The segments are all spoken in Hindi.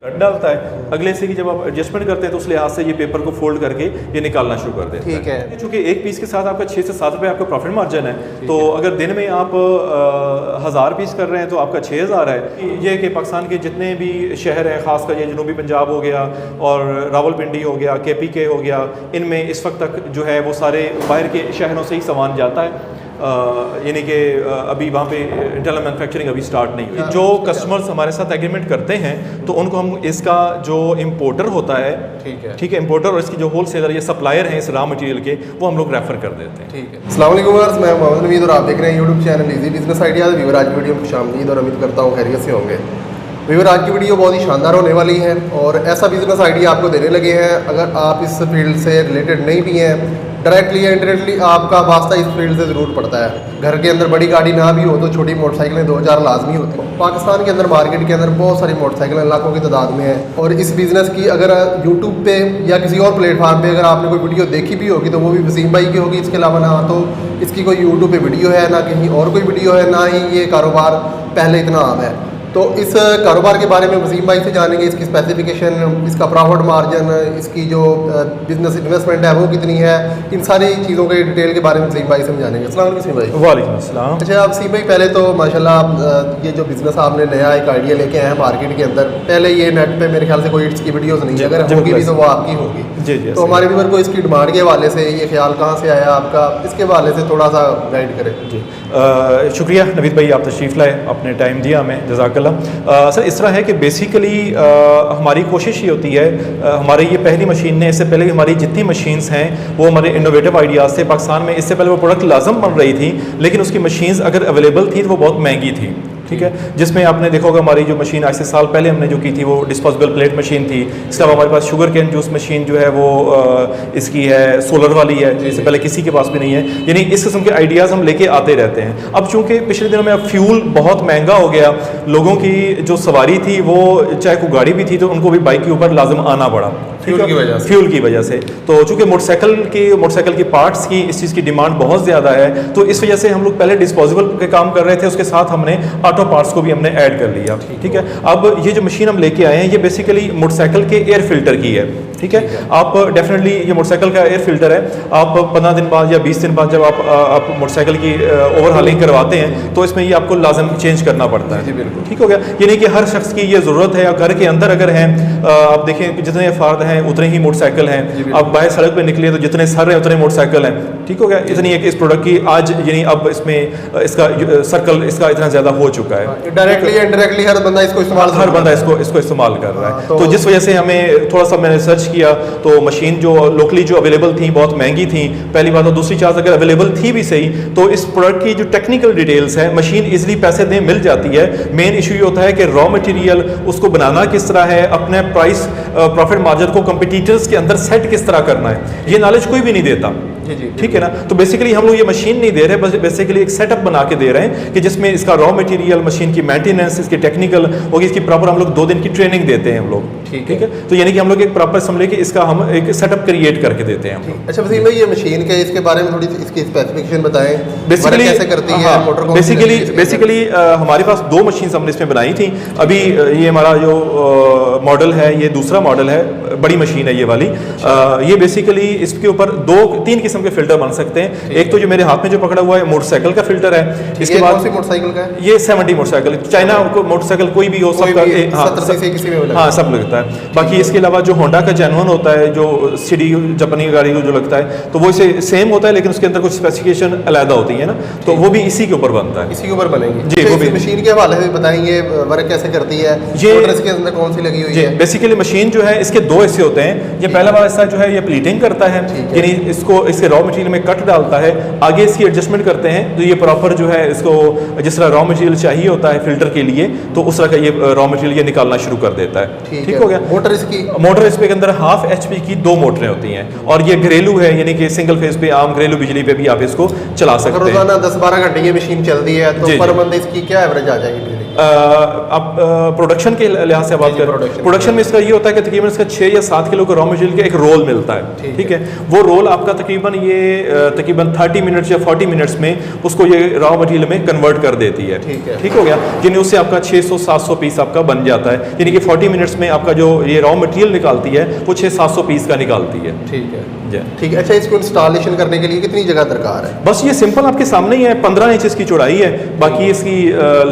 डालता है, अगले से कि जब आप एडजस्टमेंट करते हैं तो उस लिहाज से ये पेपर को फोल्ड करके ये निकालना शुरू कर देते हैं। ठीक है। चूंकि एक पीस के साथ आपका 6 से 7 रुपये आपका प्रॉफिट मार्जिन है, तो अगर दिन में आप 1000 पीस कर रहे हैं तो आपका 6000 है। ये कि पाकिस्तान के जितने भी शहर हैं, खासकर ये जनूबी पंजाब हो गया और रावलपिंडी हो गया, KPK हो गया, इनमें इस वक्त तक जो है वो सारे बाहर के शहरों से ही सामान जाता है, यानी कि अभी वहाँ पे इंटरनल मैन्युफैक्चरिंग अभी स्टार्ट नहीं हुई। जो कस्टमर्स हमारे साथ एग्रीमेंट करते हैं तो उनको हम इसका जो इम्पोर्टर होता है, ठीक है, इम्पोर्टर और इसकी जो होलसेलर या सप्लायर हैं इस रॉ मटेरियल के, वो हम लोग रेफर कर देते हैं। ठीक है। अस्सलाम वालेकुम व्यूअर्स, मैं मोहम्मद नवीद और आप देख रहे हैं YouTube channel easy business ideas. Viewer आज की वीडियो में खुशामदीद और उम्मीद करता हूँ खैरियत से होंगे। व्यूअर आज की वीडियो बहुत ही शानदार होने वाली है और ऐसा बिजनेस आइडिया आपको देने लगे हैं, अगर आप इस फील्ड से रिलेटेड नहीं भी हैं, डायरेक्टली या इनडायरेक्टली आपका वास्ता इस फील्ड से ज़रूर पड़ता है। घर के अंदर बड़ी गाड़ी ना भी हो तो छोटी मोटरसाइकिलें 2-4 लाजमी होती हैं। पाकिस्तान के अंदर मार्केट के अंदर बहुत सारी मोटरसाइकिलें लाखों की तादाद में है और इस बिज़नेस की अगर यूट्यूब पे या किसी और प्लेटफार्म पे अगर आपने कोई वीडियो देखी भी होगी तो वो भी वसीम भाई की होगी। इसके अलावा ना तो इसकी कोई यूट्यूब पे वीडियो है, ना कहीं और कोई वीडियो है, ना ही ये कारोबार पहले इतना आम है। तो इस कारोबार के बारे में वसीम भाई से जानेंगे, इसकी स्पेसिफिकेशन, इसका प्रॉफिट मार्जिन, इसकी जो बिजनेस इन्वेस्टमेंट है वो कितनी है, इन सारी चीज़ों के डिटेल के बारे में वसीम भाई से हम जानेंगे। अस्सलाम वालेकुम वसीम भाई। वालेकुम अस्सलाम। अच्छा वसीम भाई, पहले तो माशाल्लाह ये जो बिज़नेस आपने नया एक आइडिया लेके आए हैं मार्केट के अंदर, पहले ये नेट पे मेरे ख्याल से कोई इसकी वीडियोज़ नहीं है, अगर होगी भी तो वो आपकी होगी। जी जी। तो हमारे व्यूअर को इसकी डिमांड के हवाले से ये ख्याल कहाँ से आया आपका, इसके हवाले से थोड़ा सा गाइड करें। जी शुक्रिया नवीद भाई, आप तशरीफ़ लाए, आपने टाइम दिया हमें, जज़ाकल्लाह। सर इस तरह है कि बेसिकली हमारी कोशिश ये होती है, हमारी ये पहली मशीन ने, इससे पहले हमारी जितनी मशीन्स हैं वो हमारे इनोवेटिव आइडियाज़ थे। पाकिस्तान में इससे पहले वो प्रोडक्ट लाजम बन रही थी, लेकिन उसकी मशीन्स अगर अवेलेबल थी तो वो बहुत महंगी थी, ठीक है। जिसमें आपने देखा होगा हमारी जो मशीन आज से साल पहले हमने जो की थी वो डिस्पोजेबल प्लेट मशीन थी। इसके अलावा हमारे पास शुगर कैन जूस मशीन जो है वो इसकी है, सोलर वाली है, इससे पहले किसी के पास भी नहीं है। यानी इस किस्म के आइडियाज़ हम लेके आते रहते हैं। अब चूंकि पिछले दिनों में अब फ्यूल बहुत महंगा हो गया, लोगों की जो सवारी थी वो चाहे कोई गाड़ी भी थी तो उनको भी बाइक के ऊपर लाजम आना पड़ा, फ्यूल की वजह से। तो चूंकि मोटरसाइकिल की पार्ट्स की इस चीज़ की डिमांड बहुत ज़्यादा है, तो इस वजह से हम लोग पहले डिस्पोजेबल के काम कर रहे थे, उसके साथ हमने ऑटो पार्ट्स को भी हमने ऐड कर लिया, ठीक है। अब ये जो मशीन हम लेके आए हैं ये बेसिकली मोटरसाइकिल के एयर फिल्टर की है, ठीक है। आप डेफिनेटली ये मोटरसाइकिल का एयर फिल्टर है, आप 15 दिन बाद या 20 दिन बाद जब आप मोटरसाइकिल की ओवरहालिंग करवाते हैं तो इसमें ये आपको लाजम चेंज करना पड़ता है, ठीक हो गया। यानी कि हर शख्स की ये ज़रूरत है। घर के अंदर अगर हैं, आप देखें जितने अफराद हैं उतने ही मोटरसाइकिल हैं, आप बाहर सड़क पर निकले तो जितने सर हैं उतने मोटरसाइकिल हैं, ठीक हो गया। इतनी है कि इस प्रोडक्ट की आज यानी अब इसमें इसका सर्कल इसका इतना ज़्यादा हो चुका है, डायरेक्टली या इनडायरेक्टली हर बंदा इसको इस्तेमाल कर रहा है। तो जिस वजह से हमें थोड़ा सा मैंने सर्च किया तो मशीन जो लोकली जो अवेलेबल थी बहुत महंगी थी, पहली बात। और दूसरी चीज़ अगर अवेलेबल थी भी सही तो इस प्रोडक्ट की जो टेक्निकल डिटेल्स है मशीन इजीली पैसे दे मिल जाती है। मेन इशू ये होता है कि रॉ मटेरियल उसको बनाना किस तरह है, अपने प्राइस प्रॉफिट मार्जिन को कंपटीटर्स के अंदर सेट किस तरह करना है, ये नॉलेज कोई भी नहीं देता, ठीक है ना। तो बेसिकली हम लोग ये मशीन नहीं दे रहे, बस बेसिकली एक सेटअप बना के दे रहे हैं कि जिसमें इसका रॉ मटेरियल, मशीन की मेंटेनेंस, इसकी टेक्निकल होगी, इसकी प्रॉपर हम लोग 2 दिन की ट्रेनिंग देते हैं हम लोग, ठीक है। तो यानी कि हम लोग एक प्रॉपर समझ के इसका हम एक सेटअप क्रिएट करके देते हैं। अच्छा वसीम भाई, ये मशीन के इसके बारे में थोड़ी इसकी स्पेसिफिकेशन बताएं, बेसिकली कैसे करती है मोटर। बेसिकली हमारे पास 2 मशीन हमने इसमें बनाई थी। अभी ये हमारा जो मॉडल है ये दूसरा मॉडल है, बड़ी मशीन है ये वाली। ये बेसिकली इसके ऊपर 2-3 किस्म के फिल्टर बन सकते हैं। एक तो जो मेरे हाथ में जो पकड़ा हुआ है मोटरसाइकिल का फिल्टर है, इसके बाद मोटरसाइकिल का है ये 70 मोटरसाइकिल, चाइना मोटरसाइकिल कोई भी हो, सबका हाँ सब लगता है। बाकी इसके अलावा जो होंडा का जेन्युइन होता है, जो सिटी जापानी गाड़ी को जो लगता है तो वो इसे सेम होता है, लेकिन उसके अंदर कुछ स्पेसिफिकेशन अलग होती है ना, तो वो भी इसी के ऊपर बनता है, इसी के ऊपर बनेगी जी। वो भी मशीन के हवाले से बताएंगे वर्क कैसे करती है, ये इसके अंदर कौन सी लगी हुई है। बेसिकली मशीन जो है इसके 2 हिस्से होते हैं। ये पहला वाला हिस्सा जो है ये प्लीटिंग करता है, यानी इसको इसके रॉ मटेरियल में कट डालता है, आगे इसकी एडजस्टमेंट करते हैं तो ये प्रॉपर जो है इसको जिस तरह रॉ मटेरियल चाहिए होता है फिल्टर के लिए तो उस तरह का ये रॉ मटेरियल ये निकालना शुरू कर देता है, ठीक हो गया। मोटर इसके अंदर 1/2 HP की 2 मोटरें होती हैं और ये घरेलू है, यानी कि सिंगल फेज पे आम घरेलू बिजली पे भी आप इसको चला सकते हैं। रोजाना 10-12 घंटे ये मशीन चलती है तो पर मंथ इसकी क्या एवरेज आ जाएगी बिजली? आप प्रोडक्शन के लिहाज से बात जी, करें, प्रोडक्शन में इसका ये होता है कि तकरीबन इसका 6 या 7 किलो का रॉ मटेरियल का एक रोल मिलता है, ठीक है। वो रोल आपका तकरीबन 30 मिनट्स या 40 मिनट्स में उसको ये रॉ मटेरियल में कन्वर्ट कर देती है, ठीक हो गया। यानी उससे आपका 600-700 पीस आपका बन जाता है, यानी कि 40 मिनट्स में आपका जो ये रॉ मटेरियल निकालती है वो 600-700 पीस का निकालती है, ठीक है जी, ठीक है। अच्छा, इसको इंस्टॉलेशन करने के लिए कितनी जगह दरकार है? बस ये सिंपल आपके सामने ही है, 15 इंच इसकी चौड़ाई है, बाकी इसकी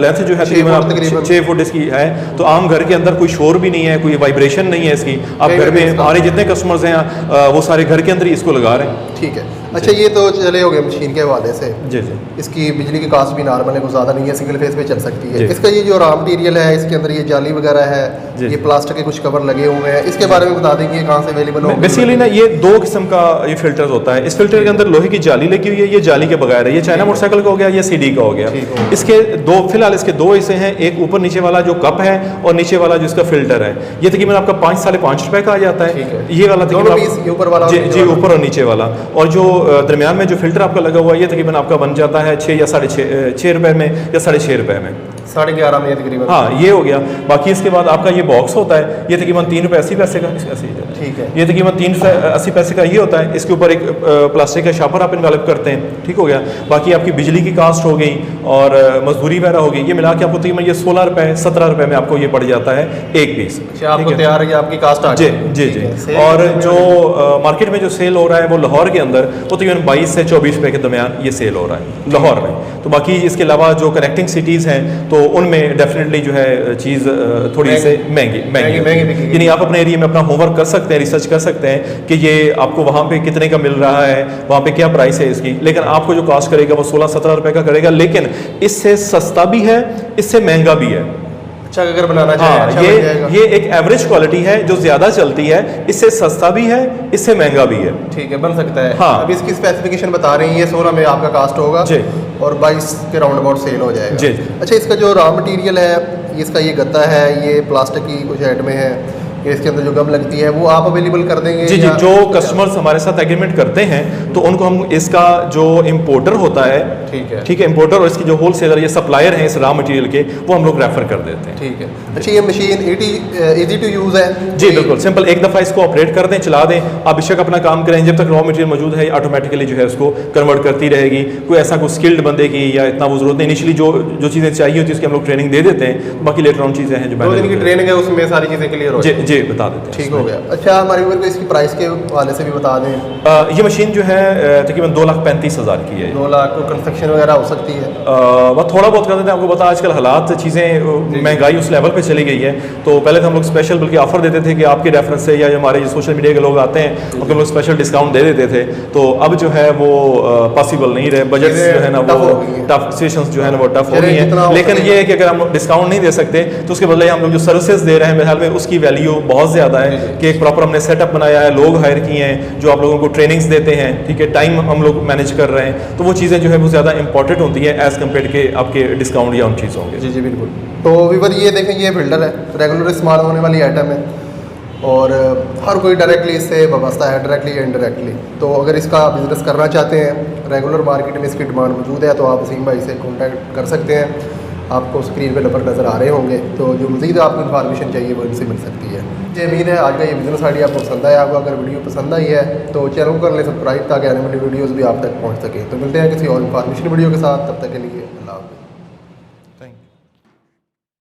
लेंथ जो है तकरीबन 6 फुट इसकी है। तो आम घर के अंदर कोई शोर भी नहीं है, कोई वाइब्रेशन नहीं है इसकी। आप घर में हमारे जितने कस्टमर्स हैं वो सारे घर के अंदर ही इसको लगा रहे हैं, ठीक है। अच्छा, ये तो चले हो गए मशीन के हवाले से। जी जी। इसकी बिजली की कास्ट भी नॉर्मल है, कुछ ज़्यादा नहीं है, सिंगल फेस पे चल सकती है। जी। इसका ये जो रॉ मटीरियल है, इसके अंदर ये जाली वगैरह है, जी। ये प्लास्टिक के कुछ कवर लगे हुए हैं, इसके बारे में बता दें कि ये कहाँ से अवेलेबल हो? बेसिकली ना ये 2 किस्म का ये फिल्टर होता है। इस फिल्टर के अंदर लोहे की जाली लगी हुई है, ये जाली के बगैर है। ये चाइना मोटरसाइकिल का हो गया, ये CD का हो गया। इसके फिलहाल इसके 2 हिस्से हैं, एक ऊपर नीचे वाला जो कप है और नीचे वाला जो इसका फिल्टर है। ये तकरीबन आपका 5-5.5 रुपए का आ जाता है। ये वाला ये ऊपर वाला जी ऊपर और नीचे वाला, और जो दरमियान में जो फिल्टर आपका लगा हुआ है ये तकरीबन आपका बन जाता है 6 या 6.5 रुपए में या 6.5 रुपए में, 11.5 में तकरीबन। हाँ, ये हो गया। बाकी इसके बाद आपका ये बॉक्स होता है, ये तकरीबन 3 रुपये 80 पैसे का, ठीक है। ये तकरीबन 3 रुपये 80 पैसे का ये होता है। इसके ऊपर एक प्लास्टिक का शापर आप इन्वेलप करते हैं, ठीक हो गया। बाकी आपकी बिजली की कास्ट हो गई और मजदूरी वगैरह हो गई, ये मिला के आपको तकरीबन ये 16 रुपये 17 रुपये में आपको ये पड़ जाता है एक पीस। आपको तैयार है, आपकी कास्ट आ जी जी जी। और जो मार्केट में जो सेल हो रहा है वो लाहौर के अंदर वो तकरीबन 22 से 24 रुपये के दरमियान ये सेल हो रहा है लाहौर में। तो बाकी इसके अलावा जो कनेक्टिंग सिटीज़ हैं तो उनमें डेफिनेटली जो है चीज़ थोड़ी से महंगी, यानी आप अपने एरिया में अपना होमवर्क कर सकते हैं, रिसर्च कर सकते हैं कि ये आपको वहाँ पे कितने का मिल रहा है, वहाँ पे क्या प्राइस है इसकी। लेकिन आपको जो कॉस्ट करेगा वो 16-17 रुपये का करेगा, लेकिन इससे सस्ता भी है, इससे महंगा भी है। अच्छा, अगर बनाना चाहे हाँ, ये एक एवरेज क्वालिटी है जो ज्यादा चलती है, इससे सस्ता भी है, इससे महंगा भी है, ठीक है, बन सकता है। हाँ। अब इसकी स्पेसिफिकेशन बता रही हैं, ये 16 में आपका कास्ट होगा जी, और 22 के राउंड अबाउट सेल हो जाएगा जी। अच्छा, इसका जो रॉ मटेरियल है, इसका ये गत्ता है, ये प्लास्टिक की कुछ आइटमें हैं, इसके अंदर जो गम लगती है वो आप अवेलेबल कर देंगे? जी जी, जो कस्टमर्स हमारे साथ एग्रीमेंट करते हैं तो उनको हम इसका जो इम्पोर्टर होता है, ठीक है, इम्पोर्टर और इसकी जो होलसेलर ये सप्लायर हैं इस रॉ मटेरियल के, वो हम लोग रेफर कर देते हैं, ठीक है। अच्छा, ये मशीन इजी टू यूज़ है? जी बिल्कुल सिंपल, एक दफ़ा इसको ऑपरेट कर दें, चला दें, आप बेशक अपना काम करें, जब तक रॉ मटेरियल मौजूद है ऑटोमेटिकली जो है उसको कन्वर्ट करती रहेगी। कोई ऐसा कोई स्किल्ड बंदे की या इतना वो जरूरत नहीं, इनिशियली जो चीज़ें चाहिए होती है उसकी हम लोग ट्रेनिंग दे देते हैं, बाकी लेटर ऑन चीज़ें हैं जो 2 दिन की ट्रेनिंग है, उसमें सारी चीज़ें क्लियर हो जी जी बता देते हैं, ठीक हो गया। अच्छा, हमारे व्यूअर को इसकी प्राइस के हवाले से भी बता दें। ये मशीन जो है तकरीबन 2,35,000 की है। 2 लाख को कंस्ट्रक्शन वगैरह हो सकती है? वह थोड़ा बहुत कर देते हैं, आपको पता आजकल हालात चीज़ें महंगाई उस लेवल पे चली गई है। तो पहले तो हम लोग स्पेशल बल्कि ऑफर देते थे कि आपके रेफरेंस से या हमारे जो सोशल मीडिया के लोग आते हैं उनको हम लोग स्पेशल डिस्काउंट दे देते थे। तो अब जो है वो पॉसिबल नहीं रहे, बजट जो है ना वो टफ सिचुएशंस जो है ना वो टफ हो रही है। लेकिन ये है कि अगर हम डिस्काउंट नहीं दे सकते तो उसके बदले हम लोग जो सर्विसेज दे रहे हैं मेरे ख्याल में उसकी वैल्यू बहुत ज़्यादा है कि एक प्रॉपर हमने सेटअप बनाया है, लोग हायर किए हैं जो आप लोगों को ट्रेनिंग्स देते हैं, ठीक है, टाइम हम लोग मैनेज कर रहे हैं, तो वो चीज़ें जो है वो ज़्यादा इंपॉर्टेंट होती हैं एज़ कम्पेयर के आपके डिस्काउंट या उन चीज़ों के। जी जी बिल्कुल। तो वीवर ये देखें, ये फिल्टर है, रेगुलर इस्तेमाल होने वाली आइटम है और हर कोई डायरेक्टली इससे वाबस्ता है, डायरेक्टली या इनडायरेक्टली। तो अगर इसका बिज़नेस करना चाहते हैं, रेगुलर मार्केट में इसकी डिमांड मौजूद है, तो आप वसीम भाई से कॉन्टैक्ट कर सकते हैं। आपको स्क्रीन पे नंबर नज़र आ रहे होंगे, तो जो मज़ीद आपको इन्फॉर्मेशन चाहिए वो इनसे मिल सकती है। मुझे उम्मीद है आज का ये बिज़नेस आइडिया आपको पसंद आया होगा। अगर वीडियो पसंद आई है तो चैनल को कर लें सब्सक्राइब ताकि आने वाली वीडियोज़ भी आप तक पहुँच सकें। तो मिलते हैं किसी और इन्फॉर्मेशन वीडियो के साथ, तब तक के लिए